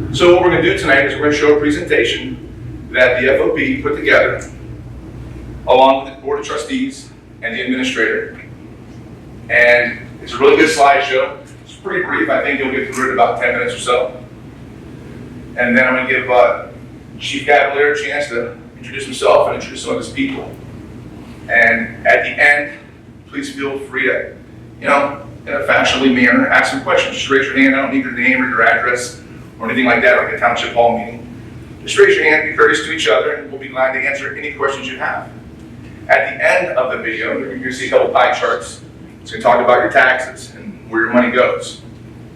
So what we're going to do tonight is we're going to show a presentation that the FOP put together along with the Board of Trustees and the Administrator. And it's a really good slideshow. It's pretty brief. I think you'll get through it in about 10 minutes or so. And then I'm going to give Chief Cavalier a chance to introduce himself and introduce some of his people. And at the end, please feel free to, in a fashionably manner, ask some questions. Just raise your hand. I don't need your name or your address or anything like that, like a township hall meeting. Just raise your hand, be courteous to each other, and we'll be glad to answer any questions you have. At the end of the video, you're going to see a couple pie charts. It's going to talk about your taxes and where your money goes.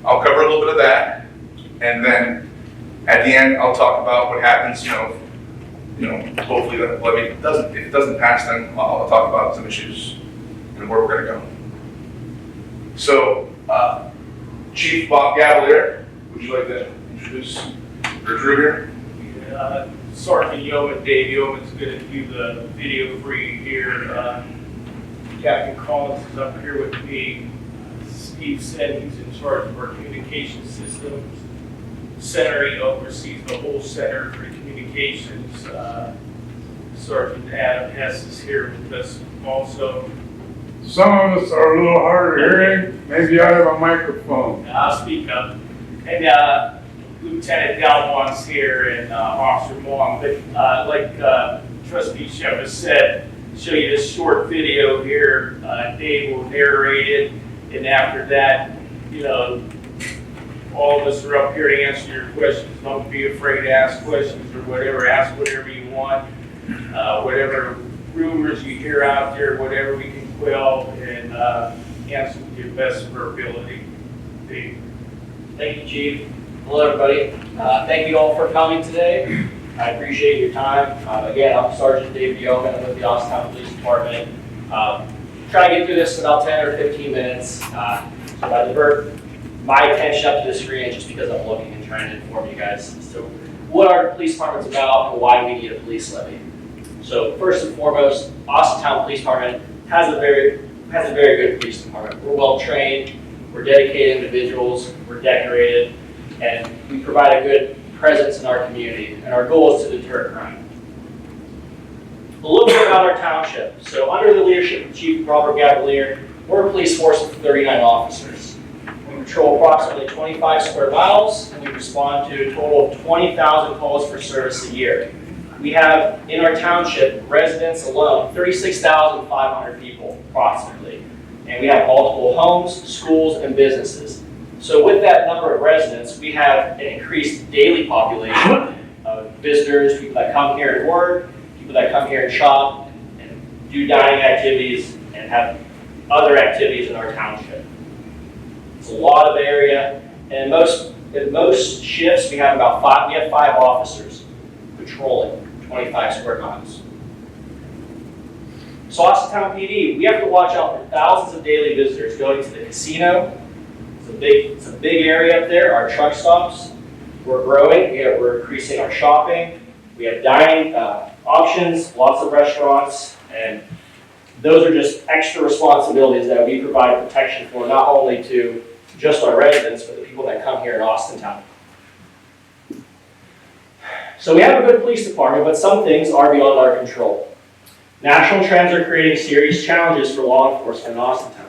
I'll cover a little bit of that, and then at the end, I'll talk about what happens, hopefully the levy if it doesn't pass, then I'll talk about some issues and where we're going to go. So, Chief Bob Cavalier, would you like to introduce your crew here? Sergeant Yeoman, Dave Yeoman's going to do the video for you here. Captain Collins is up here with me. Steve said he's in charge of our communication systems center. He oversees the whole center for communications. Sergeant Adam Hess is here with us also. Some of us are a little harder hearing. Maybe I have a microphone. I'll speak up. And Lieutenant Dalmon's here and Officer Wong. But like Trustee Shep has said, show you this short video here. Dave will narrate it, and after that, all of us are up here to answer your questions. Don't be afraid to ask questions or whatever. Ask whatever you want, whatever rumors you hear out there, whatever we can quell, and answer to the best of our ability. Dave. Thank you, Chief. Hello, everybody. Thank you all for coming today. I appreciate your time. Again, I'm Sergeant Dave Yeoman. I'm with the Austintown Police Department. Try to get through this in about 10 or 15 minutes. So if I divert my attention up to the screen, it's just because I'm looking and trying to inform you guys. So what our police department's about and why we need a police levy. So first and foremost, Austintown Police Department has a very good police department. We're well trained, we're dedicated individuals, we're decorated, and we provide a good presence in our community, and our goal is to deter crime. A little bit about our township. So under the leadership of Chief Robert Cavalier, we're a police force of 39 officers. We patrol approximately 25 square miles, and we respond to a total of 20,000 calls for service a year. We have, in our township, residents alone, 36,500 people, approximately. And we have multiple homes, schools, and businesses. So with that number of residents, we have an increased daily population of visitors, people that come here and work, people that come here and shop, and do dining activities, and have other activities in our township. It's a lot of area, and in most shifts, we have five officers patrolling 25 square miles. So Austintown PD, we have to watch out for thousands of daily visitors going to the casino. It's a big area up there. Our truck stops, we're growing. We're increasing our shopping. We have dining options, lots of restaurants, and those are just extra responsibilities that we provide protection for, not only to just our residents, but the people that come here in Austintown. So we have a good police department, but some things are beyond our control. National trends are creating serious challenges for law enforcement in Austintown.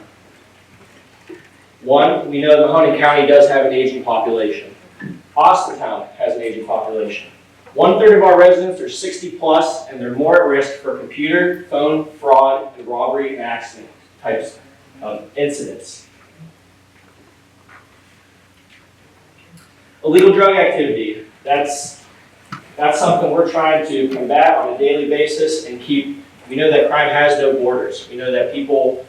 One, we know Mahoning County does have an aging population. Austintown has an aging population. 1/3 of our residents are 60 plus, and they're more at risk for computer, phone, fraud, and robbery and accident types of incidents. Illegal drug activity, that's something we're trying to combat on a daily basis and keep. We know that crime has no borders. We know that people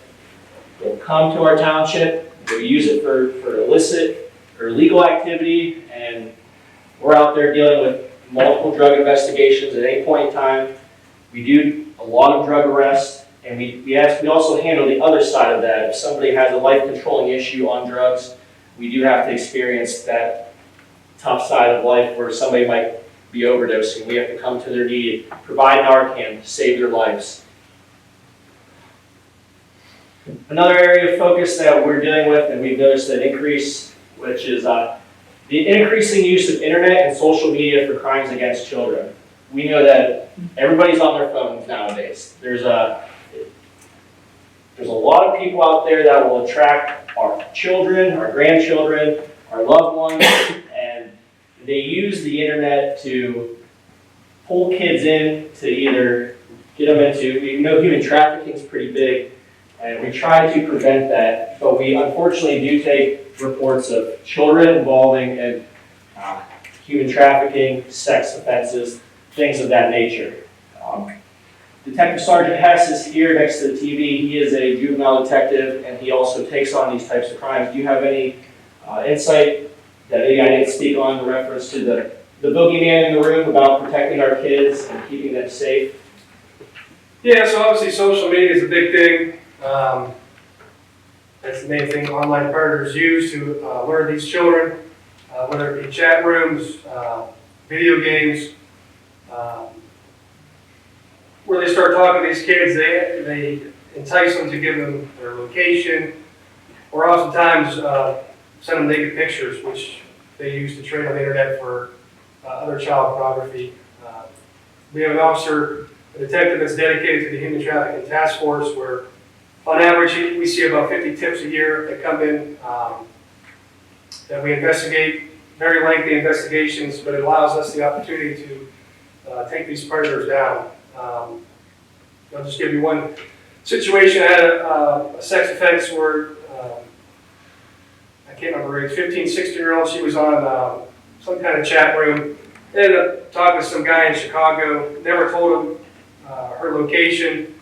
will come to our township, they'll use it for illicit or illegal activity, and we're out there dealing with multiple drug investigations at any point in time. We do a lot of drug arrests, and we also handle the other side of that. If somebody has a life-controlling issue on drugs, we do have to experience that tough side of life where somebody might be overdosing. We have to come to their need, provide Narcan to save their lives. Another area of focus that we're dealing with, and we've noticed an increase, which is The increasing use of internet and social media for crimes against children. We know that everybody's on their phones nowadays. There's a lot of people out there that will attract our children, our grandchildren, our loved ones, and they use the internet to pull kids in to either get them into, human trafficking is pretty big, and we try to prevent that, but we unfortunately do take reports of children involving in human trafficking, sex offenses, things of that nature. Detective Sergeant Hess is here next to the TV. He is a juvenile detective, and he also takes on these types of crimes. Do you have any insight that maybe I didn't speak on in reference to the boogeyman in the room about protecting our kids and keeping them safe? Yeah, so obviously social media is a big thing. That's the main thing online predators use to lure these children, whether it be chat rooms, video games, where they start talking to these kids, they entice them to give them their location, or oftentimes send them naked pictures, which they use to trade on the internet for other child pornography. We have an officer, a detective that's dedicated to the human trafficking task force, where on average we see about 50 tips a year that come in that we investigate, very lengthy investigations, but it allows us the opportunity to take these predators down. I'll just give you one situation. I had a sex offense where I can't remember her age, 15, 16-year-old. She was on some kind of chat room. Ended up talking to some guy in Chicago. Never told him her location.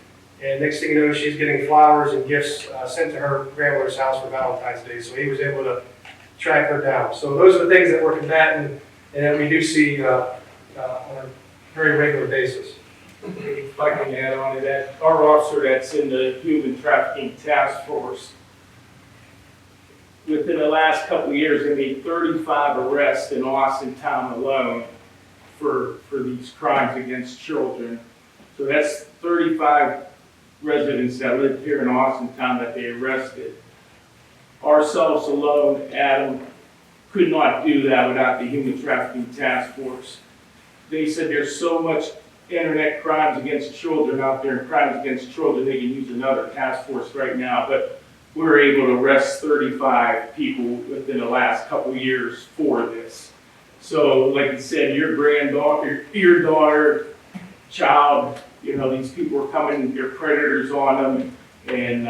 And next thing you know, she's getting flowers and gifts sent to her grandmother's house for Valentine's Day. So he was able to track her down. So those are the things that we're combating and that we do see on a very regular basis. If I can add on to that, our officer that's in the human trafficking task force, within the last couple of years, they made 35 arrests in Austintown alone for these crimes against children. So that's 35 residents that live here in Austintown that they arrested. Ourselves alone, Adam, could not do that without the human trafficking task force. They said there's so much internet crimes against children out there and crimes against children, they can use another task force right now, but we were able to arrest 35 people within the last couple of years for this. So like you said, your granddaughter, your daughter, child, these people are coming, they're predators on them, and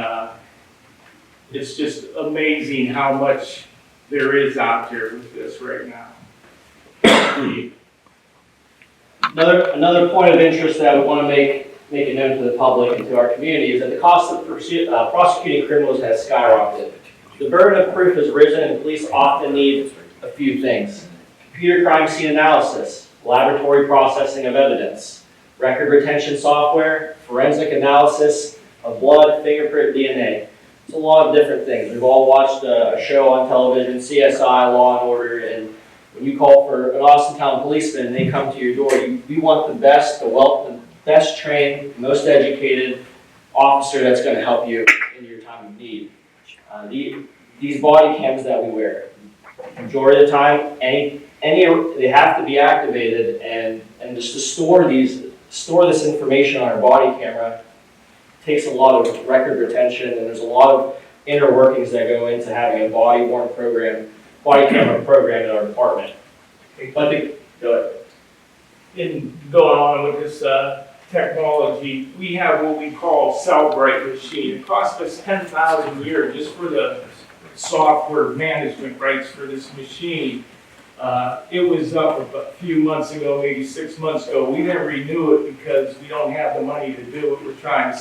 it's just amazing how much there is out there with this right now. Another point of interest that we want to make it known to the public and to our community is that the cost of prosecuting criminals has skyrocketed. The burden of proof has risen, and police often need a few things: computer crime scene analysis, laboratory processing of evidence, record retention software, forensic analysis of blood, fingerprint, DNA. It's a lot of different things. We've all watched a show on television, CSI, Law and Order, and when you call for an Austintown policeman and they come to your door, you want the best, the best trained, most educated officer that's going to help you in your time of need. These body cams that we wear, majority of the time, they have to be activated, and just to store this information on our body camera takes a lot of record retention, and there's a lot of inner workings that go into having a body camera program in our department. Go ahead. In going on with this technology, we have what we call Cellbrite machine. It cost us $10,000 a year just for the software management rights for this machine. It was up a few months ago, maybe 6 months ago. We didn't renew it because we don't have the money to do it. We're trying to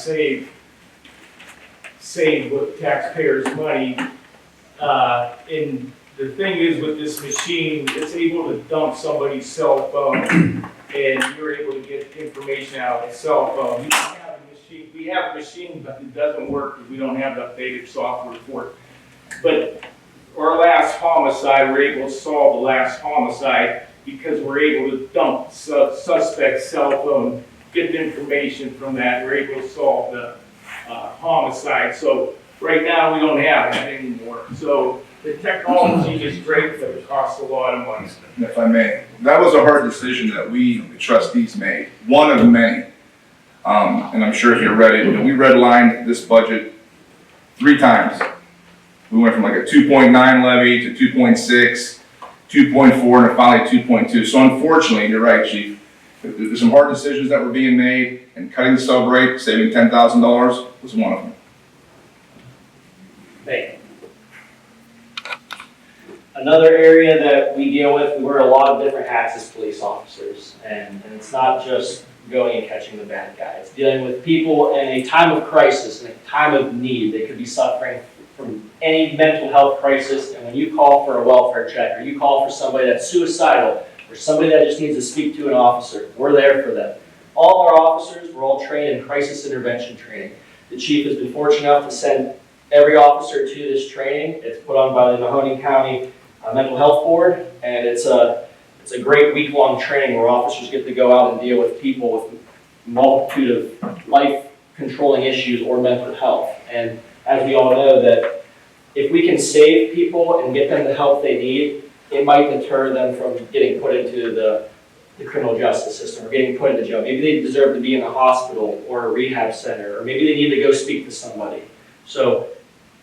save with taxpayers' money. And the thing is with this machine, it's able to dump somebody's cell phone, and you're able to get information out of the cell phone. We have a machine, but it doesn't work because we don't have the updated software for it. But our last homicide, we're able to solve the last homicide because we're able to dump suspect's cell phone, get the information from that. We're able to solve the homicide. So right now we don't have that anymore. So The technology is great, but it costs a lot of money. If I may, that was a hard decision that we, the trustees, made, one of many. And I'm sure if you read it, we redlined this budget 3 times. We went from like a 2.9 levy to 2.6, 2.4, and finally 2.2. So unfortunately, you're right, Chief. There's some hard decisions that were being made, and cutting the sub rate, saving $10,000 was one of them. Thank you. Another area that we deal with, we wear a lot of different hats as police officers, and it's not just going and catching the bad guys. Dealing with people in a time of crisis, in a time of need. They could be suffering from any mental health crisis, and when you call for a welfare check, or you call for somebody that's suicidal, or somebody that just needs to speak to an officer, we're there for them. All of our officers, we're all trained in crisis intervention training. The chief has been fortunate enough to send every officer to this training. It's put on by the Mahoning County Mental Health Board, and it's a great week-long training where officers get to go out and deal with people with multitude of life-controlling issues or mental health. And as we all know, that if we can save people and get them the help they need, it might deter them from getting put into the criminal justice system or getting put into jail. Maybe they deserve to be in a hospital or a rehab center, or maybe they need to go speak to somebody. So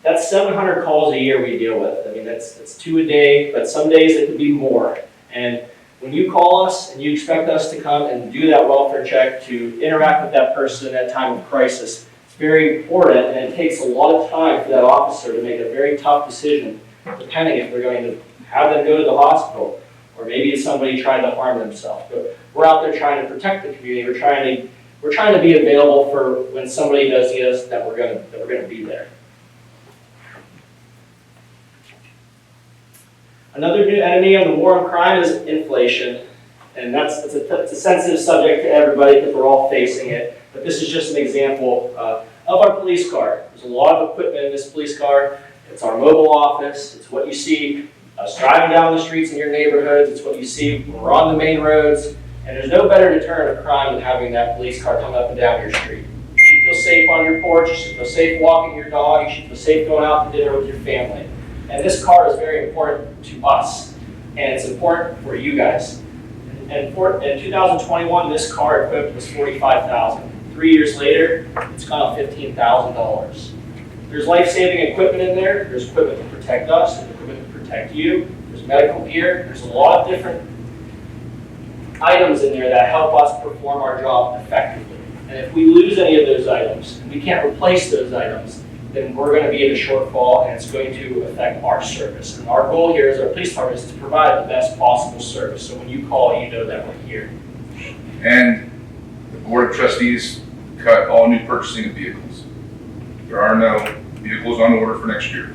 that's 700 calls a year we deal with. I mean, that's 2 a day, but some days it could be more. And when you call us and you expect us to come and do that welfare check, to interact with that person in that time of crisis, it's very important, and it takes a lot of time for that officer to make a very tough decision, depending if they're going to have them go to the hospital, or maybe somebody tried to harm themselves. But we're out there trying to protect the community. We're trying to be available for when somebody does need us, that we're going to be there. Another new enemy on the war on crime is inflation, and it's a sensitive subject to everybody because we're all facing it. But this is just an example of our police car. There's a lot of equipment in this police car. It's our mobile office. It's what you see us driving down the streets in your neighborhoods. It's what you see when we're on the main roads. And there's no better deterrent of crime than having that police car come up and down your street. You should feel safe on your porch. You should feel safe walking your dog. You should feel safe going out to dinner with your family. And this car is very important to us, and it's important for you guys. And in 2021, this car equipped was $45,000. 3 years later, it's gone up $15,000. There's life-saving equipment in there. There's equipment to protect us. There's equipment to protect you. There's medical gear. There's a lot of different items in there that help us perform our job effectively. And if we lose any of those items, and we can't replace those items, then we're going to be in a shortfall, and it's going to affect our service. And our goal here as our police department is to provide the best possible service. So when you call, you know that we're here. And the Board of Trustees cut all new purchasing of vehicles. There are no vehicles on order for next year.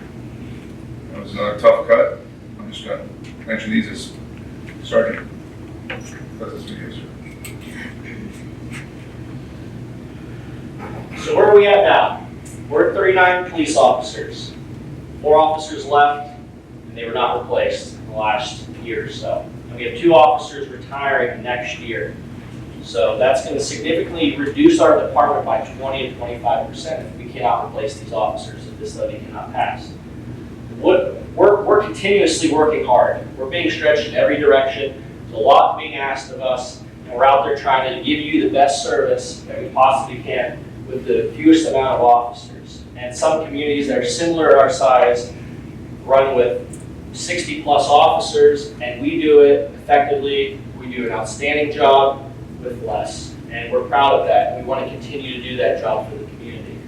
That was another tough cut. I'm just going to mention these as Sergeant does this video, sir. So where are we at now? We're at 39 police officers. 4 officers left, and they were not replaced in the last year or so. And we have 2 officers retiring next year. So that's going to significantly reduce our department by 20 to 25% if we cannot replace these officers, if this levy cannot pass. We're continuously working hard. We're being stretched in every direction. There's a lot being asked of us, and we're out there trying to give you the best service that we possibly can with the fewest amount of officers. And some communities that are similar to our size run with 60 plus officers, and we do it effectively. We do an outstanding job with less, and we're proud of that, and we want to continue to do that job for the community.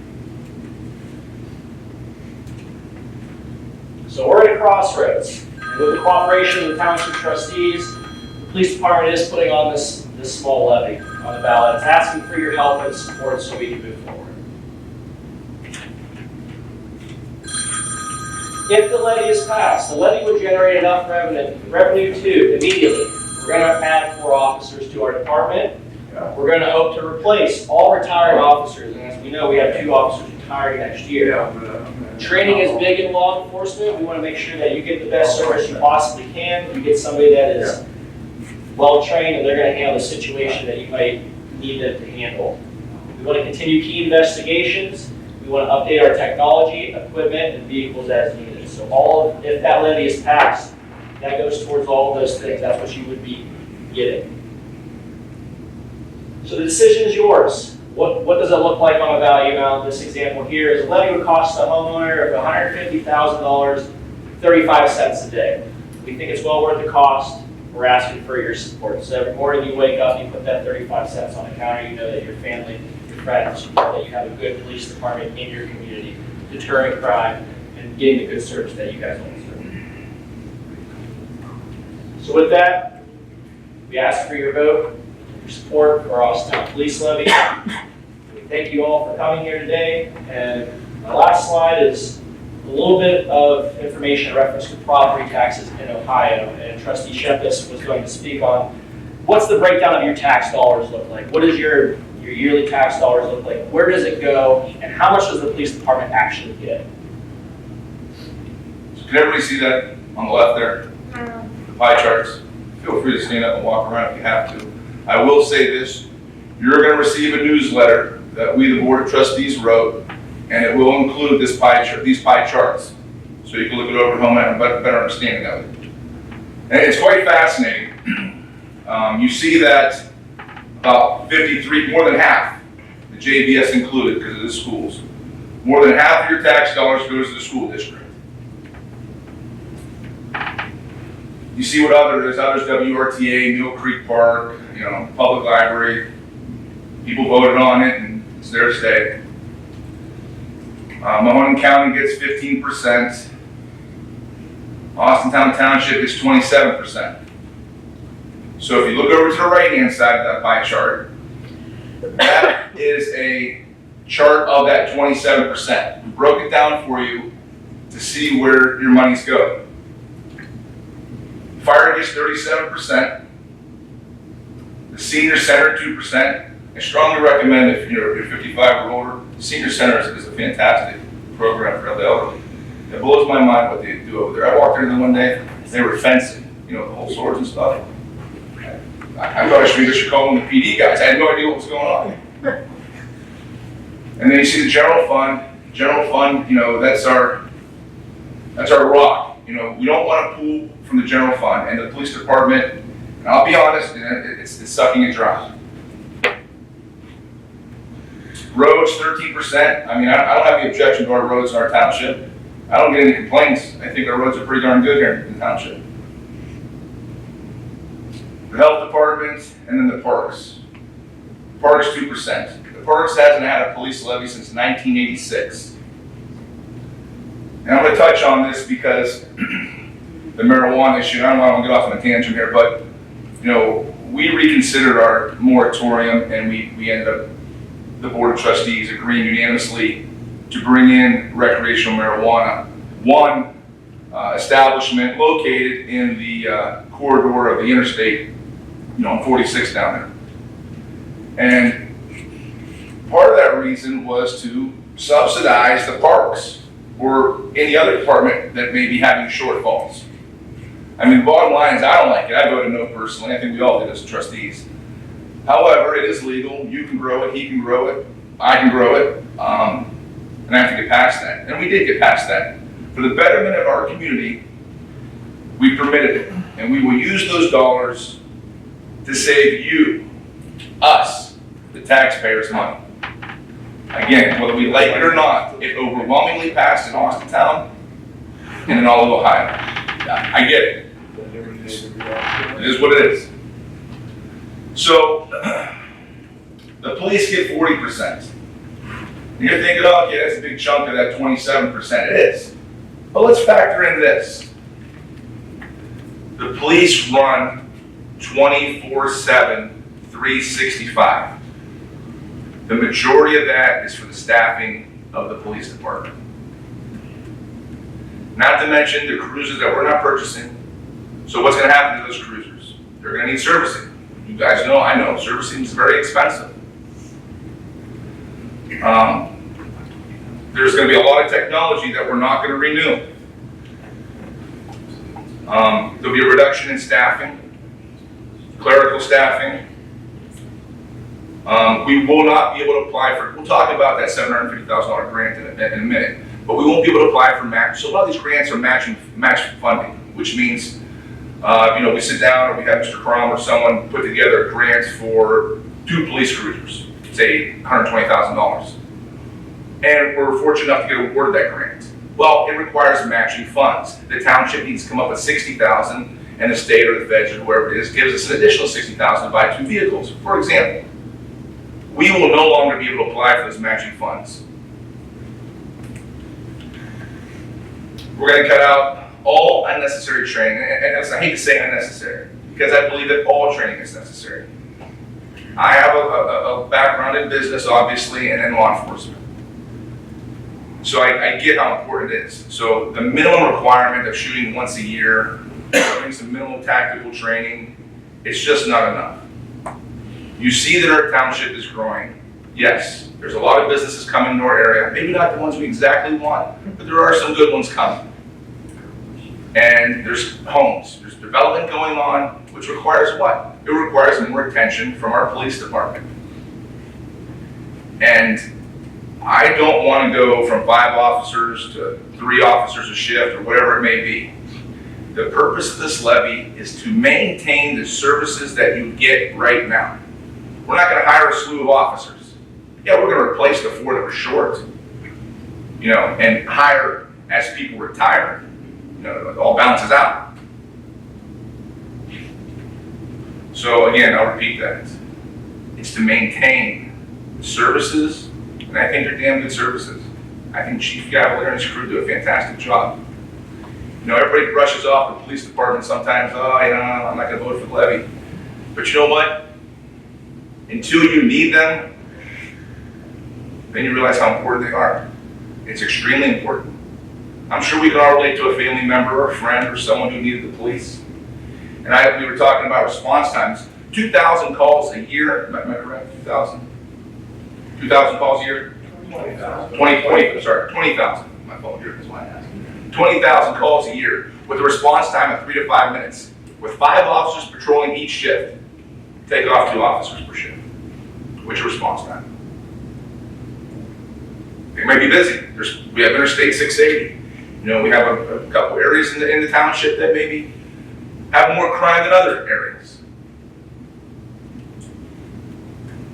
So we're at a crossroads, and with the cooperation of the township trustees, the police department is putting on this small levy on the ballot. It's asking for your help and support so we can move forward. If the levy is passed, the levy would generate enough revenue to immediately. We're going to add 4 officers to our department. We're going to hope to replace all retiring officers, and as we know, we have 2 officers retiring next year. Training is big in law enforcement. We want to make sure that you get the best service you possibly can. You get somebody that is well-trained, and they're going to handle the situation that you might need them to handle. We want to continue key investigations. We want to update our technology, equipment, and vehicles as needed. So So if that levy is passed, that goes towards all of those things. That's what you would be getting. So the decision is yours. What does it look like on a value amount? This example here is a levy would cost a homeowner of $150,000, 35 cents a day. We think it's well worth the cost. We're asking for your support. So every morning you wake up, you put that 35 cents on the counter, you know that your family, your friends, that you have a good police department in your community, deterring crime, and getting the good service that you guys want to serve. So with that, we ask for your vote, your support for our Austintown Police Levy. We thank you all for coming here today. And my last slide is a little bit of information in reference to property taxes in Ohio. And Trustee Shepis was going to speak on what's the breakdown of your tax dollars look like? What does your yearly tax dollars look like? Where does it go? And how much does the police department actually get? So can everybody see that on the left there? The pie charts. Feel free to stand up and walk around if you have to. I will say this, you're going to receive a newsletter that we, the Board of Trustees, wrote, and it will include these pie charts. So you can look it over at home and have a better understanding of it. And it's quite fascinating. You see that about 53, more than half, the JVS included because of the schools, more than half of your tax dollars goes to the school district. You see what others, WRTA, Mill Creek Park, public library, people voted on it and it's there to stay. Mahoning County gets 15%. Austintown Township gets 27%. So if you look over to the right-hand side of that pie chart, that is a chart of that 27%. We broke it down for you to see where your monies go. Fire gets 37%. The senior center 2%. I strongly recommend if you're 55 or older, the senior center is a fantastic program for the elderly. It blows my mind what they do over there. I walked in there one day, they were fencing, the whole swords and stuff. I thought I should call them the PD guys. I had no idea what was going on. And then you see the general fund. General fund, that's our rock. We don't want to pull from the general fund, and the police department, and I'll be honest, it's sucking it dry. Roads, 13%. I don't have any objection to our roads in our township. I don't get any complaints. I think our roads are pretty darn good here in the township. The health department, and then the parks. Parks, 2%. The parks hasn't had a police levy since 1986. And I'm going to touch on this because the marijuana issue, I don't want to get off on a tangent here, but, we reconsidered our moratorium and we ended up, the Board of Trustees agreeing unanimously to bring in recreational marijuana. One establishment located in the corridor of the interstate, on 46 down there. And part of that reason was to subsidize the parks or any other department that may be having shortfalls. The bottom line is I don't like it. I voted no personally. I think we all did as trustees. However, it is legal. You can grow it, he can grow it, I can grow it, and I have to get past that. And we did get past that. For the betterment of our community, we permitted it. And we will use those dollars to save you, us, the taxpayers, money. Again, whether we like it or not, it overwhelmingly passed in Austintown and in all of Ohio. I get it. It is what it is. So, the police get 40%. And you're thinking, oh, yeah, that's a big chunk of that 27%. It is. But let's factor in this. The police run 24/7, 365. The majority of that is for the staffing of the police department. Not to mention the cruisers that we're not purchasing. So what's going to happen to those cruisers? They're going to need servicing. You guys know, I know, servicing is very expensive. There's going to be a lot of technology that we're not going to renew. There'll be a reduction in staffing, clerical staffing. We will not be able to apply for, we'll talk about that $750,000 grant in a minute, but but we won't be able to apply for match. So a lot of these grants are match funding, which means, we sit down or we have Mr. Crom or someone put together a grant for 2 police cruisers, say $120,000. And we're fortunate enough to get awarded that grant. Well, it requires matching funds. The township needs to come up with $60,000, and the state or the feds or whoever it is gives us an additional $60,000 to buy 2 vehicles. For example, we will no longer be able to apply for those matching funds. We're going to cut out all unnecessary training, and I hate to say unnecessary, because I believe that all training is necessary. I have a background in business, obviously, and in law enforcement. So I get how important it is. So the minimum requirement of shooting once a year, doing some minimal tactical training, it's just not enough. You see that our township is growing. Yes, there's a lot of businesses coming to our area. Maybe not the ones we exactly want, but there are some good ones coming. And there's homes, there's development going on, which requires what? It requires more attention from our police department. And I don't want to go from 5 officers to 3 officers a shift or whatever it may be. The purpose of this levy is to maintain the services that you get right now. We're not going to hire a slew of officers. Yeah, we're going to replace the 4 that were short, and hire as people retire. It all balances out. So again, I'll repeat that. It's to maintain the services, and I think they're damn good services. I think Chief Cavalier and his crew do a fantastic job. Everybody brushes off the police department sometimes, I'm not gonna vote for the levy. But you know what? Until you need them, then you realize how important they are. It's extremely important. I'm sure we can all relate to a family member or a friend or someone who needed the police. And we were talking about response times. 2,000 calls a year, am I correct? 2,000? 2,000 calls a year? 20,000. 20,000. My fault, here is why I asked. 20,000 calls a year with a response time of 3 to 5 minutes. With 5 officers patrolling each shift, take off 2 officers per shift. What's your response time? They might be busy. We have Interstate 680. We have a couple areas in the township that maybe have more crime than other areas.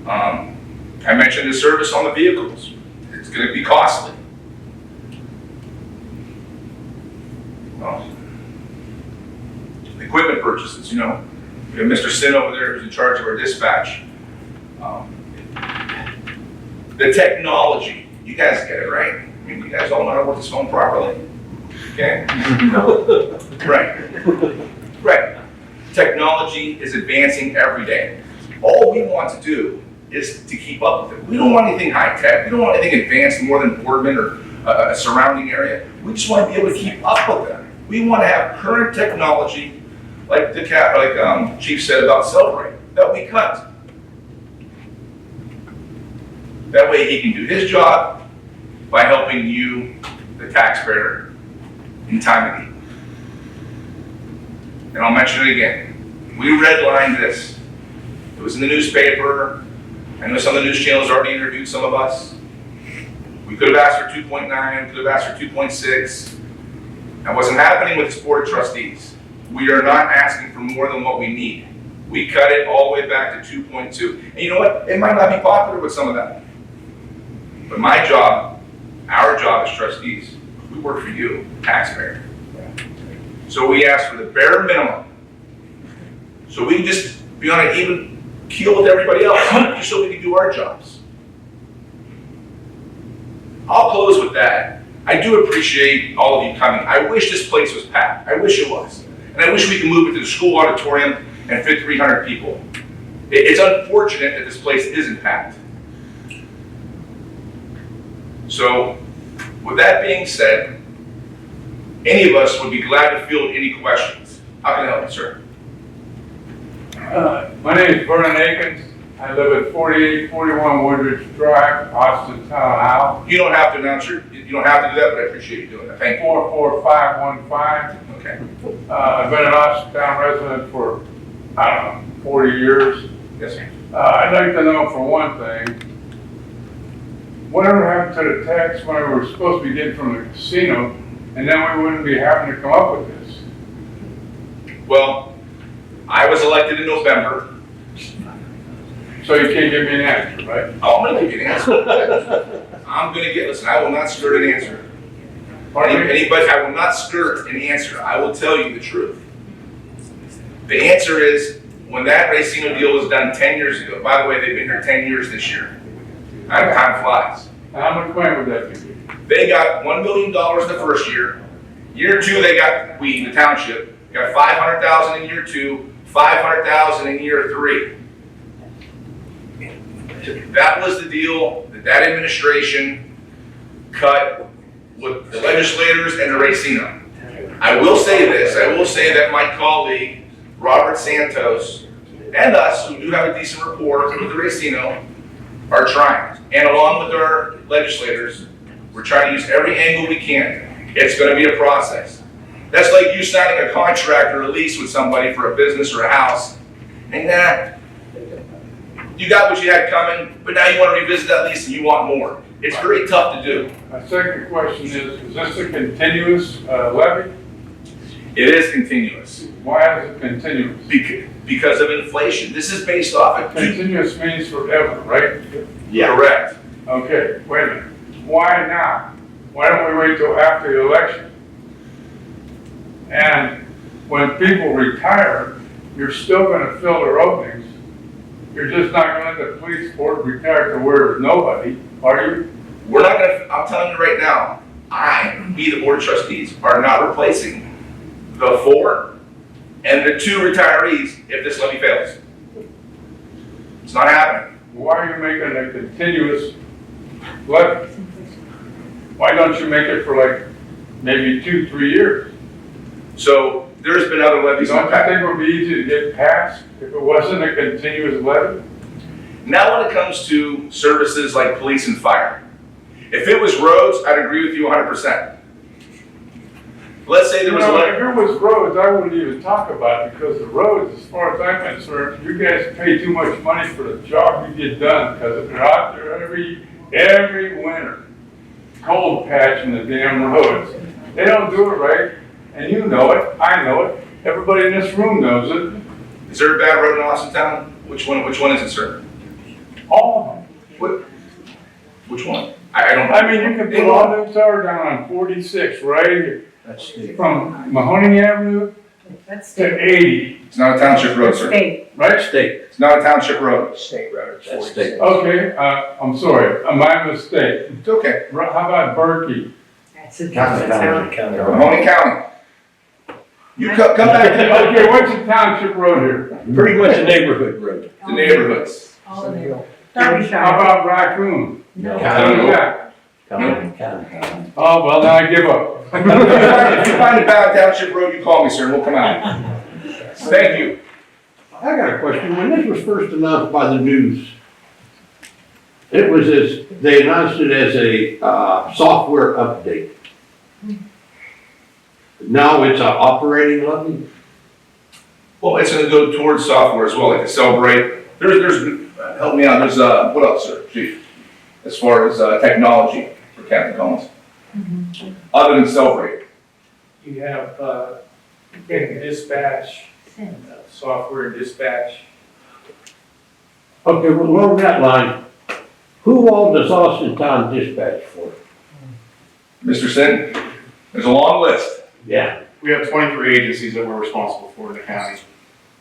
I mentioned the service on the vehicles. It's going to be costly. Well, equipment purchases, we have Mr. Sin over there who's in charge of our dispatch. The technology, you guys get it, right? I mean, you guys all know how to work this phone properly. Okay? Right. Technology is advancing every day. All we want to do is to keep up with it. We don't want anything high tech. We don't want anything advanced more than Boardman or a surrounding area. We just want to be able to keep up with them. We want to have current technology, like Chief said about Celebrate, that we cut. That way he can do his job by helping you, the taxpayer, in time of need. And I'll mention it again. We redlined this. It was in the newspaper. I know some of the news channels already interviewed some of us. We could have asked for 2.9, could have asked for 2.6. That wasn't happening with this Board of Trustees. We are not asking for more than what we need. We cut it all the way back to 2.2. And you know what? It might not be popular with some of them. But my job, our job as trustees, we work for you, taxpayer. So we ask for the bare minimum. So we can just be on an even keel with everybody else, just so we can do our jobs. I'll close with that. I do appreciate all of you coming. I wish this place was packed. I wish it was. And I wish we could move it to the school auditorium and fit 300 people. It's unfortunate that this place isn't packed. So, with that being said, any of us would be glad to field any questions. How can I help you, sir? My name is Vernon Akins. I live at 4841 Woodridge Drive, Austintown, Ohio. You don't have to announce you don't have to do that, but I appreciate you doing that. Thank you. 44515. Okay. I've been an Austintown resident for, 40 years. Yes, sir. I'd like to know, for one thing, whatever happened to the tax money we were supposed to be getting from the casino, and then we wouldn't be having to come up with this? Well, I was elected in November. So you can't give me an answer, right? I'm gonna give you an answer. Listen, I will not skirt an answer. Pardon me? Anybody, I will not skirt an answer. I will tell you the truth. The answer is, when that Racino deal was done 10 years ago, by the way, they've been here 10 years this year. Time flies. How much money would that be? They got $1 million the first year. Year two, they got, the township, got 500,000 in year two, 500,000 in year three. That was the deal that administration cut with the legislators and the Racino. I will say this, I will say that my colleague, Robert Santos, and us, who do have a decent rapport with the Racino, are trying. And along with our legislators, we're trying to use every angle we can. It's gonna be a process. That's like you signing a contract or a lease with somebody for a business or a house. And you got what you had coming, but now you want to revisit that lease and you want more. It's very tough to do. My second question is this a continuous levy? It is continuous Why is it continuous? because of inflation. This is based off of Continuous means forever, right? correct. Okay, wait a minute. Why now? Why don't we wait till after the election? And when people retire, you're still gonna fill their openings. You're just not gonna let the police board retire to where there's nobody, are you? We're not gonna, I'm telling you right now, we, the board of trustees, are not replacing the 4 and the 2 retirees if this levy fails. It's not happening. Why are you making a continuous levy? Why don't you make it for like maybe 2-3 years? So there's been other levies Don't on you that. think it would be easy to get passed if it wasn't a continuous levy? Now when it comes to services like police and fire, if it was roads, I'd agree with you 100%. Let's say there was a If levy. it was roads, I wouldn't even talk about it, because the roads, as far as I'm concerned, you guys pay too much money for the job you get done, because they're out there every winter, cold patching the damn roads. They don't do it right, and you know it, I know it, everybody in this room knows it, Is there a bad road in Austintown? Which one is it, sir? all of them. Which one? I don't. I mean, you can put all them towers down on 46, right? From Mahoning Avenue That's to state. 80, It's not a township road, sir. State. right? State, It's not a township road. state road, that's state. Okay, I'm sorry, my mistake. It's okay. How about Berkey? That's a County, town. county. Mahoney County. You come back Okay, what's the township road here? Pretty much a neighborhood road. to the neighborhoods. All of them. How about Raccoon? No. County. Who's that? County. Oh, well, then I give up. If you find a bad township road, you call me, sir, and we'll come out. Thank you. I got a question. When this was first announced by the news, it was they announced it as a software update. Now it's an operating levy? Well, it's gonna go towards software as well, like to celebrate. There's, help me out, there's, what else, sir, chief? As far as, technology for Captain Collins? Other than celebrate. You have, dispatch, software and dispatch. Okay, well, along that line, who all does Austintown dispatch for? Mr. Sin, there's a long list. Yeah. We have 23 agencies that we're responsible for in the county.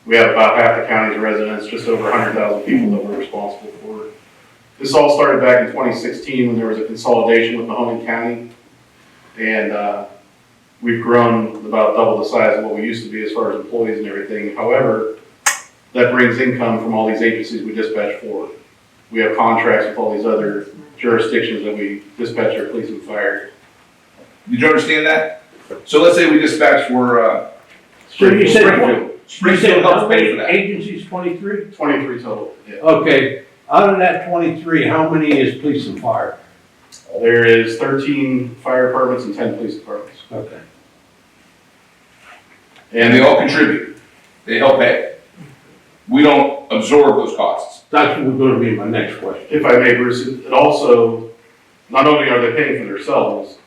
We have about half the county's residents, just over 100,000 people that we're responsible for. This all started back in 2016 when there was a consolidation with Mahoning County. And we've grown about double the size of what we used to be as far as employees and everything. However, that brings income from all these agencies we dispatch for. We have contracts with all these other jurisdictions that we dispatch our police and fire. Did you understand that? So let's say we dispatch for, So you said, Springfield. Springfield how helps pay many for that. agencies, 23? 23 total, yeah. Okay, out of that 23, how many is police and fire? There is 13 fire departments and 10 police departments. Okay. And they all contribute. They help pay. We don't absorb those costs. That's going to be my next question. If I may, Bruce, it also not only are they paying for themselves,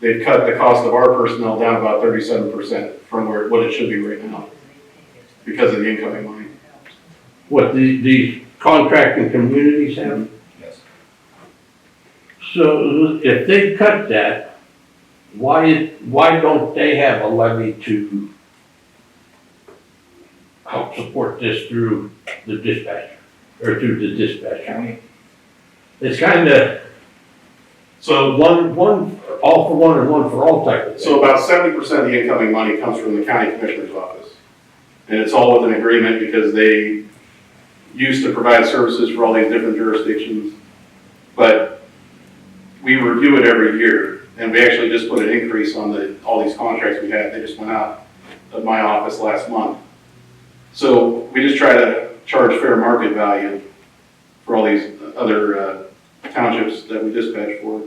they've cut the cost of our personnel down about 37% from what it should be right now because of the incoming money. What the contracting communities have. Yes. So if they cut that, why don't they have a levy to help support this through the dispatcher, or through the dispatcher? County. It's kinda So, one, all for one and one for all type of thing. so about 70% of the incoming money comes from the county commissioner's office. And it's all with an agreement because they used to provide services for all these different jurisdictions. But we review it every year, and we actually just put an increase on all these contracts we had. They just went out of my office last month. So we just try to charge fair market value for all these other townships that we dispatch for.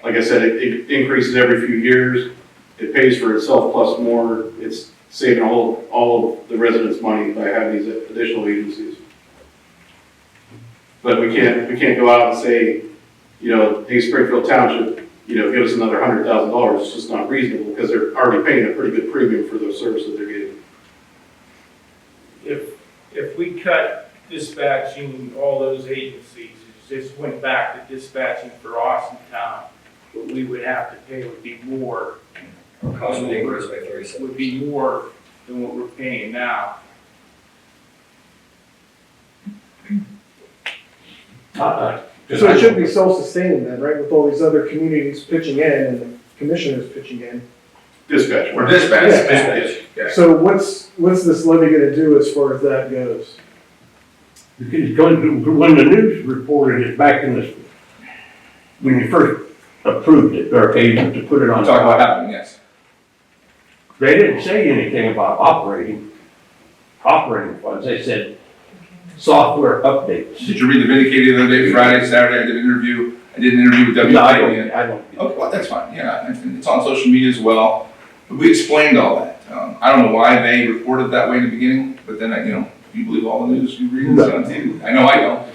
Like I said, it increases every few years. It pays for itself plus more. It's saving all of the residents' money by having these additional agencies. But we can't go out and say, hey, Springfield Township, give us another $100,000. It's just not reasonable because they're already paying a pretty good premium for those services they're getting. If we cut dispatching all those agencies, just went back to dispatching for Austintown, what we would have to pay would be more. Cost would increase by 37%. Would be more than what we're paying now. So So it should be self-sustaining then, right, with all these other communities pitching in and the commissioners pitching in? Dispatch. Or dispatch. Yeah. Yeah. So what's this levy gonna do as far as that goes? Because when the news reported it back in the, when you first approved it, or paid to put it on. Talk about happening, yes. They didn't say anything about operating funds. They said software updates. Did you read the Vindicated the other day, Friday, Saturday? I did an interview with WPA. No, I don't. Okay, well, that's fine, yeah, and it's on social media as well. But we explained all that. I don't know why they reported that way in the beginning, but then, you believe all the news you read and see on TV. I know I don't.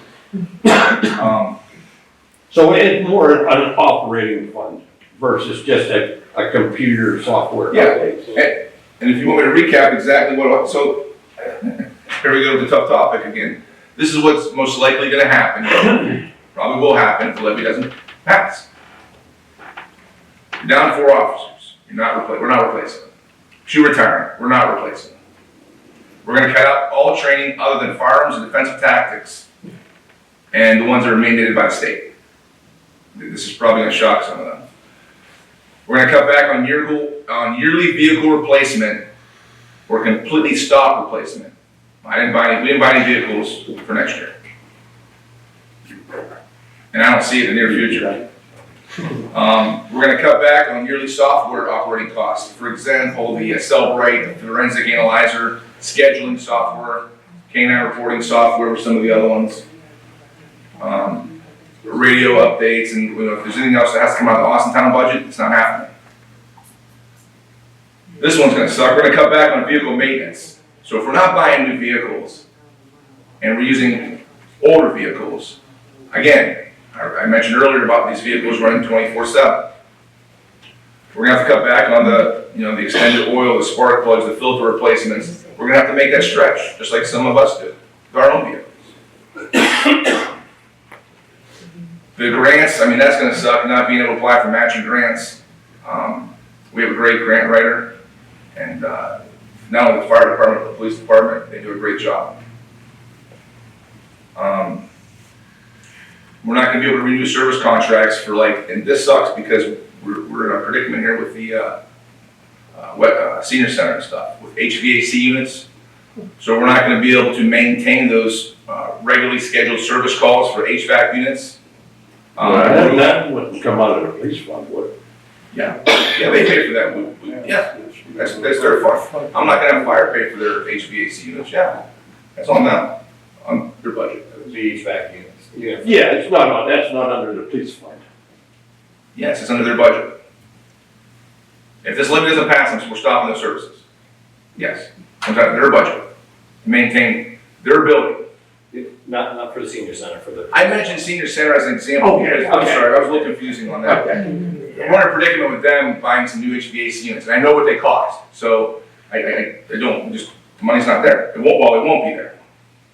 So it's more an operating fund versus just a computer software Yeah. update. And if you want me to recap exactly so, here we go with the tough topic again. This is what's most likely gonna happen, probably will happen if the levy doesn't pass. You're down to 4 officers, we're not replacing them. 2 retiring, we're not replacing them. We're gonna cut out all training other than firearms and defensive tactics, and the ones that are mandated by the state. This is probably gonna shock some of them. We're gonna cut back on yearly vehicle replacement or completely stop replacement. We didn't buy any vehicles for next year. And I don't see it in the near future. We're gonna cut back on yearly software operating costs. For example, the Cellbrite, the forensic analyzer, scheduling software, canine reporting software, or some of the other ones. Radio updates, and if there's anything else that has to come out of the Austintown budget, it's not happening. This one's gonna suck. We're gonna cut back on vehicle maintenance. So if we're not buying new vehicles and we're using older vehicles, again, I mentioned earlier about these vehicles running 24/7. We're gonna have to cut back on the extended oil, the spark plugs, the filter replacements. We're gonna have to make that stretch, just like some of us do, with our own vehicles. The grants, that's gonna suck, not being able to apply for matching grants. We have a great grant writer, and not only the fire department, but the police department, they do a great job. We're not gonna be able to renew service contracts for and this sucks because we're in a predicament here with the senior center and stuff, with HVAC units. So we're not gonna be able to maintain those regularly scheduled service calls for HVAC units. That wouldn't come out of the police fund, would it? Yeah, they pay for that. Yeah, that's their fund. I'm not gonna have fire pay for their HVAC units, yeah. That's on them, on their budget. The HVAC units. Yeah, that's not under the police fund. Yes, it's under their budget. If this levy doesn't pass, we're stopping those services. Yes, comes out of their budget to maintain their building. Not for the senior center, for the. I mentioned senior center as an example, Okay, because, I'm okay. sorry, I was a little confusing on that. We're in a predicament with them buying some new HVAC units, and I know what they cost, so I don't, just, the money's not there. It won't be there.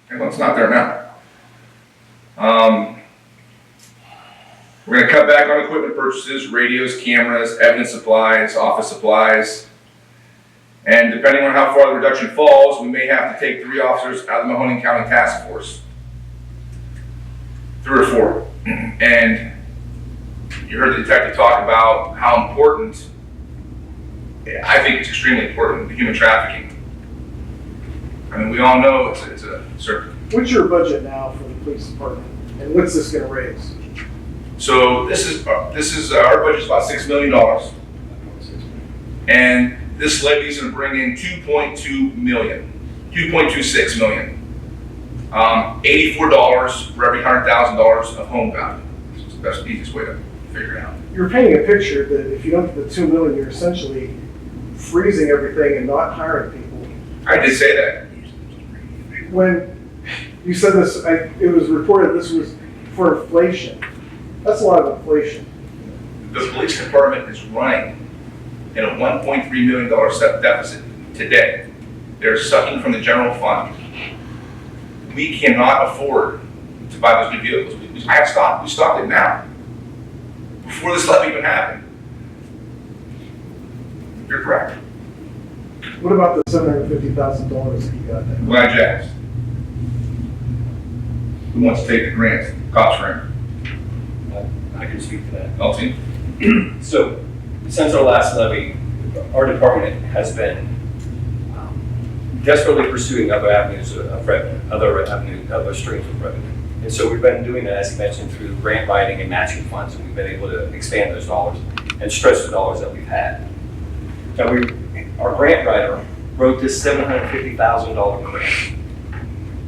Okay, well, it's not there now. We're gonna cut back on equipment purchases, radios, cameras, evidence supplies, office supplies. And depending on how far the reduction falls, we may have to take 3 officers out of the Mahoning County Task Force. 3 or 4. And you heard the detective talk about how important, I think it's extremely important, the human trafficking. I mean, we all know it's a certain. What's your budget now for the police department, and what's this gonna raise? So this is our budget's about $6 million. And this levy's gonna bring in 2.2 million, 2.26 million. $84 for every $100,000 of home value. It's the best, easiest way to figure it out. You're painting a picture that if you don't get the 2 million, you're essentially freezing everything and not hiring people. I did say that. When you said this, it was reported this was for inflation. That's a lot of inflation. The police department is running in a $1.3 million deficit today. They're sucking from the general fund. We cannot afford to buy those new vehicles. We stopped it now, before this levy even happened. You're correct. What about the $750,000 that you got there? Glad you asked. Who wants to take the grant? Cops grant. I can speak to that. LT? So, since our last levy, our department has been desperately pursuing other avenues of revenue, other streams of revenue. And so we've been doing that, as you mentioned, through grant writing and matching funds, and we've been able to expand those dollars and stretch the dollars that we've had. Now, our grant writer wrote this $750,000 grant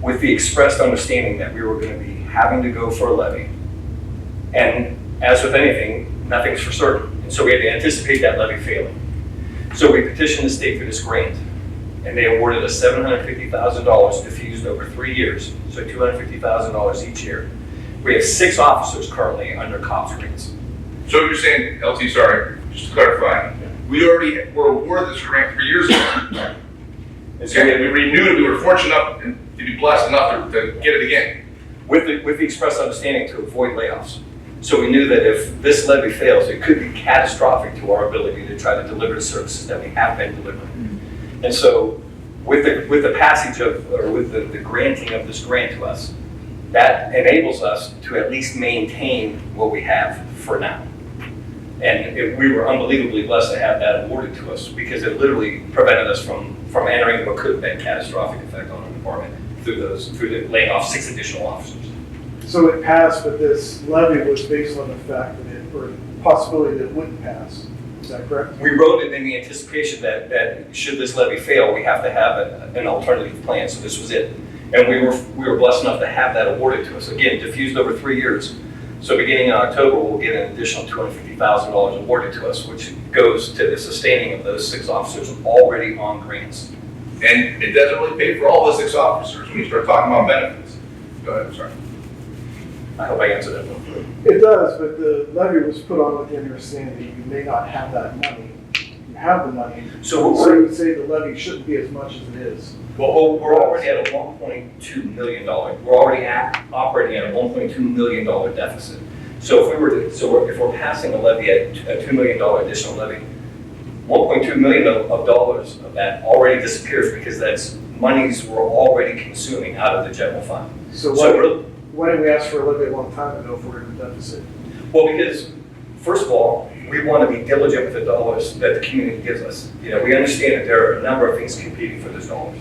with the expressed understanding that we were going to be having to go for a levy. And as with anything, nothing's for certain. And so we had to anticipate that levy failing. So we petitioned the state for this grant, and they awarded us $750,000 diffused over 3 years, so $250,000 each year. We have 6 officers currently under COPS grants. So you're saying, LT, sorry, just to clarify, we already were awarded this grant 3 years ago. And so Okay, we renewed it, we were fortunate enough to be blessed enough to get it again. with the express understanding to avoid layoffs. So we knew that if this levy fails, it could be catastrophic to our ability to try to deliver the services that we have been delivering. And so with the passage of, or with the granting of this grant to us, that enables us to at least maintain what we have for now. And we were unbelievably blessed to have that awarded to us, because it literally prevented us from entering what could have been catastrophic effect on our department through the laying off 6 additional officers. So it passed, but this levy was based on the fact that or possibility that it wouldn't pass. Is that correct? We wrote it in the anticipation that should this levy fail, we have to have an alternative plan, so this was it. And we were blessed enough to have that awarded to us, again, diffused over 3 years. So beginning in October, we'll get an additional $250,000 awarded to us, which goes to the sustaining of those 6 officers already on grants. And it doesn't really pay for all the 6 officers when you start talking about benefits. Go ahead, I'm sorry. I hope I answered that one. It does, but the levy was put on with the understanding that you may not have that money. You have the money, So so you would say the levy shouldn't be as much as it is. well, we're already at a $1.2 million. We're already operating at a $1.2 million deficit. So if we're passing a levy at a $2 million additional levy, $1.2 million of dollars of that already disappears, because that's monies we're already consuming out of the general fund. So why didn't we ask for a levy a long time ago if we're in a deficit? Well, because first of all, we want to be diligent with the dollars that the community gives us. You know, we understand that there are a number of things competing for those dollars.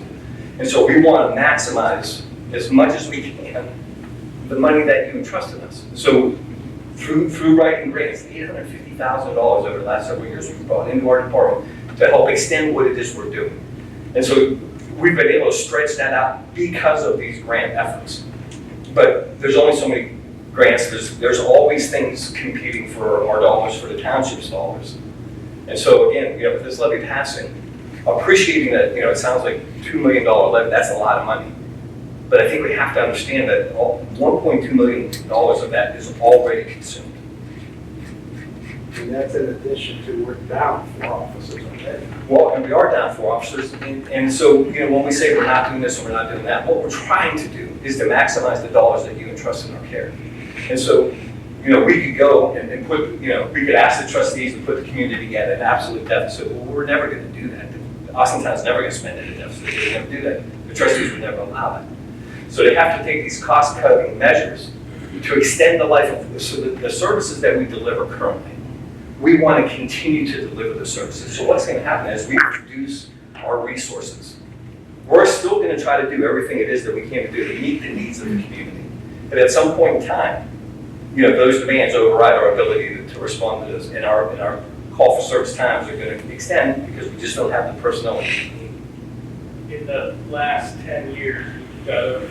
And so we want to maximize as much as we can the money that you entrust in us. So through writing grants, $850,000 over the last several years we've brought into our department to help extend what it is we're doing. And so we've been able to stretch that out because of these grant efforts. But there's only so many grants, there's always things competing for our dollars, for the township's dollars. And so again, you know, with this levy passing, appreciating that, you know, it sounds like $2 million levy, that's a lot of money. But I think we have to understand that $1.2 million of that is already consumed. And that's in addition to we're down 4 officers already. Well, and we are down 4 officers, and so, you know, when we say we're not doing this and we're not doing that, what we're trying to do is to maximize the dollars that you entrust in our care. And so, you know, we could go and put, you know, we could ask the trustees to put the community at an absolute deficit. Well, we're never gonna do that. Austintown's never gonna spend at a deficit. They never do that. The trustees would never allow that. So they have to take these cost-cutting measures to extend the life of the services that we deliver currently. We want to continue to deliver the services. So what's going to happen is we reduce our resources. We're still going to try to do everything it is that we can do to meet the needs of the community. But at some point in time, you know, those demands override our ability to respond to those, and our call for service times are going to extend because we just don't have the personnel we need. In the last 10 years, we've got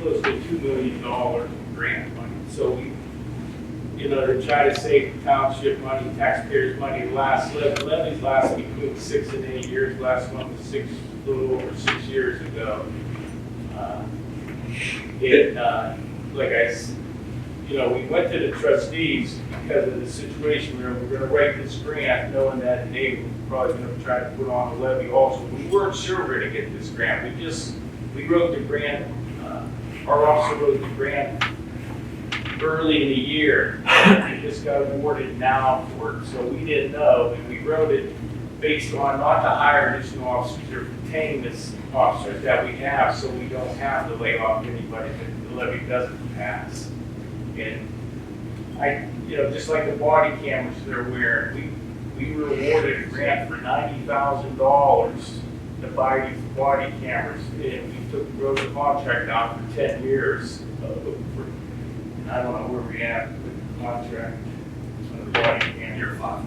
close to $2 million in grant money. So we, you know, to try to save township money, taxpayers' money, levies last between 6 and 8 years. Last one was a little over 6 years ago. You know, we went to the trustees because of the situation where we're gonna write this grant, knowing that Dave was probably gonna try to put on a levy also. We weren't sure we're gonna get this grant. We wrote the grant, our officer wrote the grant early in the year. We just got awarded now for it, so we didn't know, and we wrote it based on not to hire additional officers or retain this officers that we have, so we don't have to lay off anybody that the levy doesn't pass. And you know, just like the body cameras they're wearing, we were awarded a grant for $90,000 to buy these body cameras, and we wrote a contract out for 10 years. I don't know where we at with the contract on the body cam. Year 5.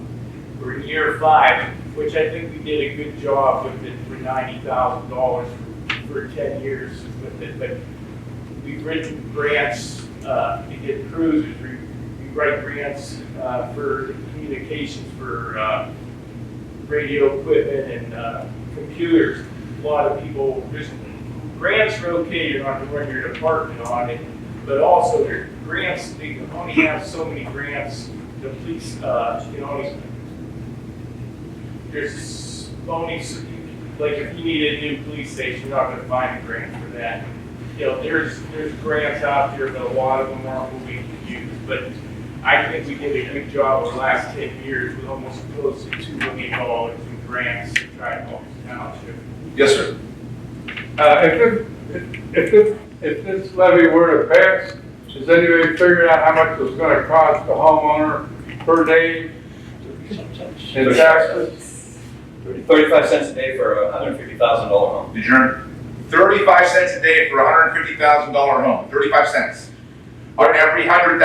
We're in year 5, which I think we did a good job with it for $90,000 for 10 years with it. But we've written grants. We did cruises. We write grants for communications, for radio equipment and computers. A lot of people, there's grants are okay. You're not going to run your department on it, but also their grants. They can only have so many grants. The police, you know, there's only like if you need a new police station, you're not going to find a grant for that. You know, there's grants out there, but a lot of them aren't what we can use. But I think we did a good job over the last 10 years with almost close to $2 million in grants to try to help the township. Yes, sir. If this levy were to pass, has anybody figured out how much it's going to cost the homeowner per day in taxes? 35 cents a day for a $150,000 home. Did you earn 35 cents a day for a $150,000 home? 35 cents on every $100,000.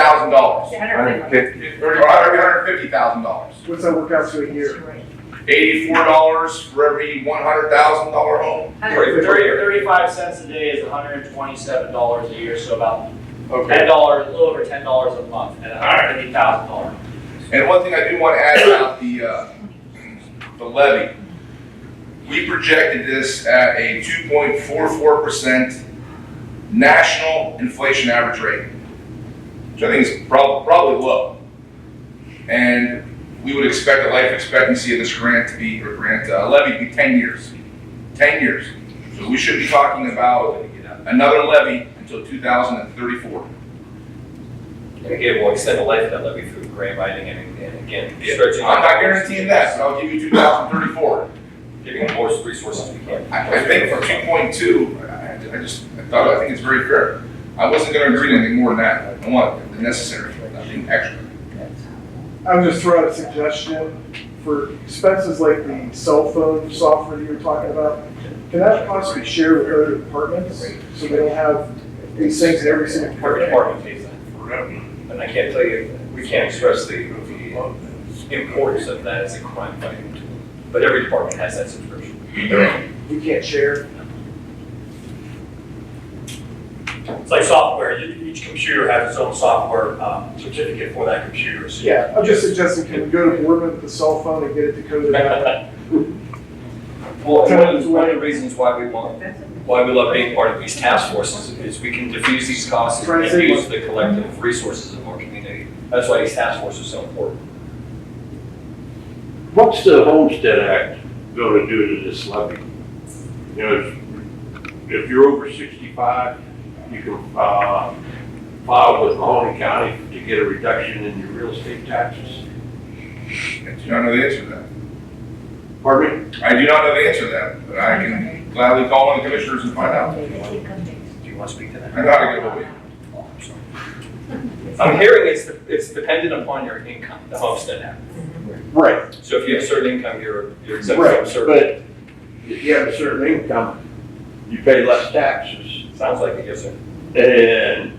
$150. Or every $150,000. What's that work out to a year? $84 for every $100,000 home. 35 cents a day is $127 a year, so about Okay. $10, a little over $10 a month, at $150,000. And one thing I do want to add about the levy, we projected this at a 2.44% national inflation average rate, which I think is probably low. And we would expect the life expectancy of this grant to be, or levy to be 10 years. 10 years. So we should be talking about another levy until 2034. And again, we'll extend the life of that levy through grant writing and again, stretching. I'm not guaranteeing that, but I'll give you 2034. Giving the most resources we can. I think for 2.2, I think it's very fair. I wasn't going to agree to anything more than that. I want the necessary, nothing extra. I'm just throwing a suggestion for expenses like the cell phone software that you were talking about. Can that possibly share with other departments so they don't have these things in every single Every department? department pays that. And I can't tell you, we can't express the importance of that as a crime fighting tool. But every department has that subscription. We can't share. It's like software, each computer has its own software certificate for that computer. So Yeah, I'm just suggesting, can we go to Boardman with the cell phone and get it decoded out? Well, one of the reasons why we love being part of these task forces is we can diffuse these costs and use the collective resources of our community. That's why these task forces are so important. What's the Homestead Act gonna do to this levy? You know, if you're over 65, you can, file with Mahoney County to get a reduction in your real estate taxes. I do not know the answer to that. Pardon me? I do not know the answer to that, but I can gladly call on the commissioners and find out. Do you want to speak to that? I know how to get a hold of you. Oh, I'm sorry. I'm hearing it's dependent upon your income, the Homestead Act. Right. So if you have a certain income, you're exempt Right, from certain. but if you have a certain income, you pay less taxes. Sounds like it, yes, sir. And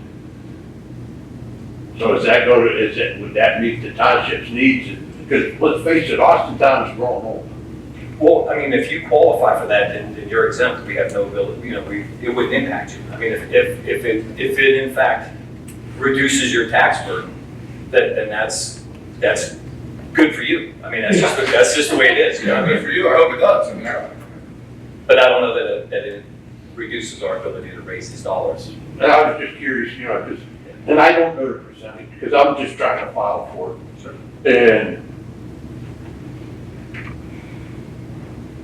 so would that meet the township's needs? Because let's face it, Austintown is growing old. Well, I mean, if you qualify for that, then you're exempt. We have no ability, it wouldn't impact you. I mean, if it in fact reduces your tax burden, then that's good for you. I mean, that's just the way it is. You know what I Good mean? for you, I hope it does. I mean, But I don't know that it reduces our ability to raise these dollars. And I was just curious, and I don't know the percentage, because I'm just trying to file for it. And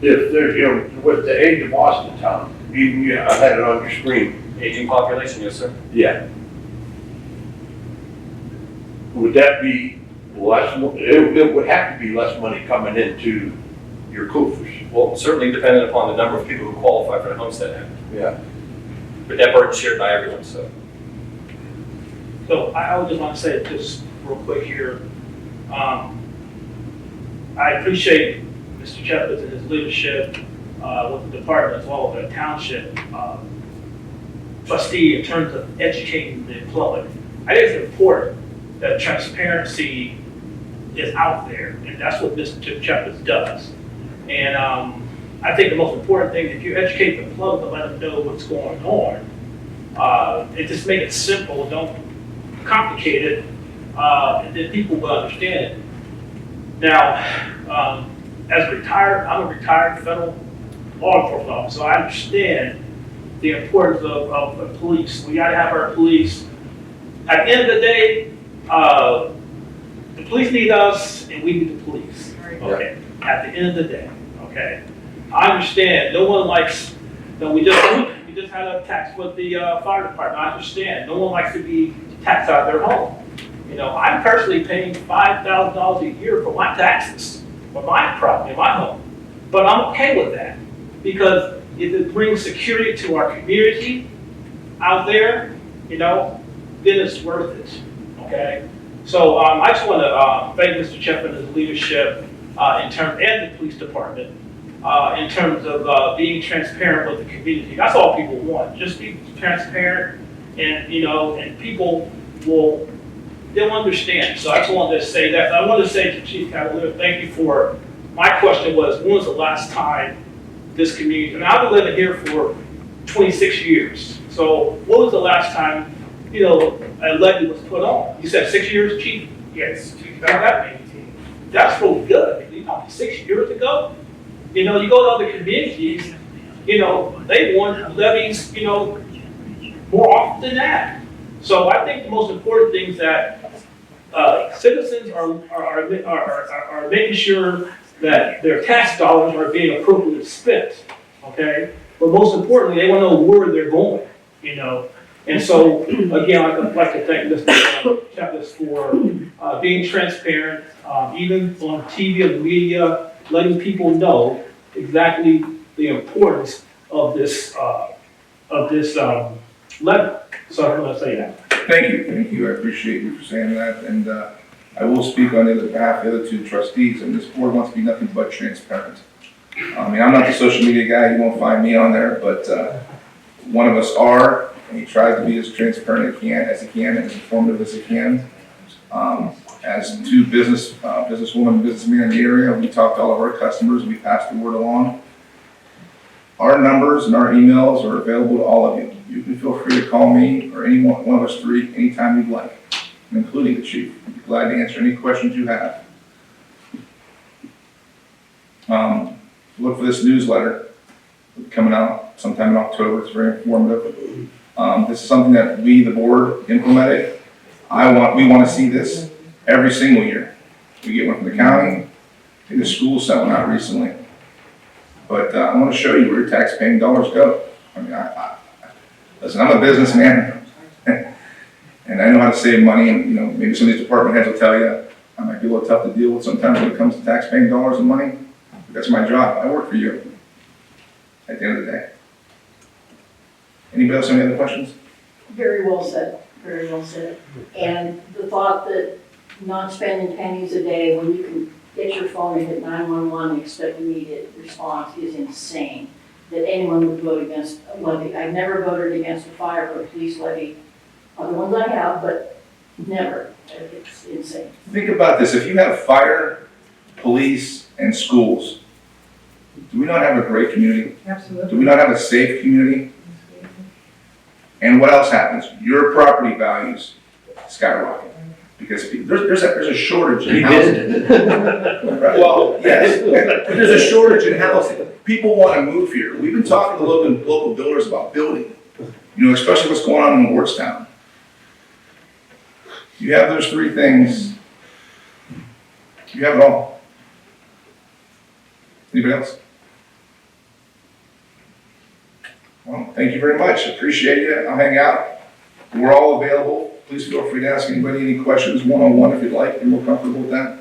if they're, with the age of Austintown, even, I had it on your screen. Aging population, yes, sir. Yeah. Would that be less, it would have to be less money coming into your coffers. Well, certainly dependent upon the number of people who qualify for the Homestead Act. Yeah. But that burden's shared by everyone, so. So I would just want to say just real quick here. I appreciate Mr. Chepis and his leadership with the department as well as the township trustee in terms of educating the public. I think it's important that transparency is out there, and that's what Mr. Chepis does. And I think the most important thing, if you educate the public and let them know what's going on, and just make it simple, don't complicate it, and then people will understand it. Now, as I'm a retired federal law enforcement officer, so I understand the importance of the police. We gotta have our police. At the end of the day, the police need us and we need the police, okay? At the end of the day, okay? I understand, no one likes, we just had a tax with the fire department. I understand, no one likes to be taxed out of their home. I'm personally paying $5,000 a year for my taxes, for my property, my home. But I'm okay with that, because if it brings security to our community out there, then it's worth it, okay? So I just want to thank Mr. Chepin and his leadership and the police department in terms of being transparent with the community. That's all people want. Just be transparent, and and people they'll understand. So I just wanted to say that. I want to say to Chief Cavalier, thank you for. My question was, when was the last time this community? And I've been living here for 26 years. So when was the last time a levy was put on? You said 6 years, Chief? Yes, 2018. That's really good. 6 years ago, you go to other communities, they want levies, more often than that. So I think the most important thing is that citizens are making sure that their tax dollars are being appropriately spent, okay? But most importantly, they want to know where they're going, And so, again, I'd like to thank Mr. Chapis for being transparent, even on TV and the media, letting people know exactly the importance of this levy. So I'm going to say that. Thank you, I appreciate you for saying that, and I will speak on the behalf of the other two trustees, and this board wants to be nothing but transparent. I mean, I'm not the social media guy, you won't find me on there, but one of us are, and he tries to be as transparent as he can, and as informative as he can. As two businesswomen and businessmen in the area, we talk to all of our customers, we pass the word along. Our numbers and our emails are available to all of you. You can feel free to call me or any one of us three anytime you'd like, including the chief. I'd be glad to answer any questions you have. look for this newsletter coming out sometime in October. It's very informative. This is something that we, the board, implemented. We want to see this every single year. We get one from the county. I think the school sent one out recently. But I want to show you where your tax-paying dollars go. I mean, listen, I'm a businessman, and I know how to save money. And maybe some of these department heads will tell you I might be a little tough to deal with sometimes when it comes to tax-paying dollars and money. But that's my job. I work for you. At the end of the day. Anybody else have any other questions? Very well said, very well said. And the thought that not spending pennies a day when you can get your phone and hit 911 and expect immediate response is insane. That anyone would vote against a levy. I've never voted against a fire or a police levy. Other ones I have, but never. It's insane. Think about this. If you have fire, police, and schools, do we not have a great community? Absolutely. Do we not have a safe community? And what else happens? Your property values skyrocket because there's a shortage in housing. Right, well, yes, but there's a shortage in housing. People want to move here. We've been talking to local builders about building, especially what's going on in Wardstown. You have those three things, you have it all. Anybody else? Well, thank you very much. Appreciate it. I'll hang out. We're all available. Please feel free to ask anybody any questions one-on-one if you'd like. If you're more comfortable with that.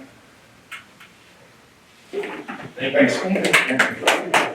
Thank you. Thanks.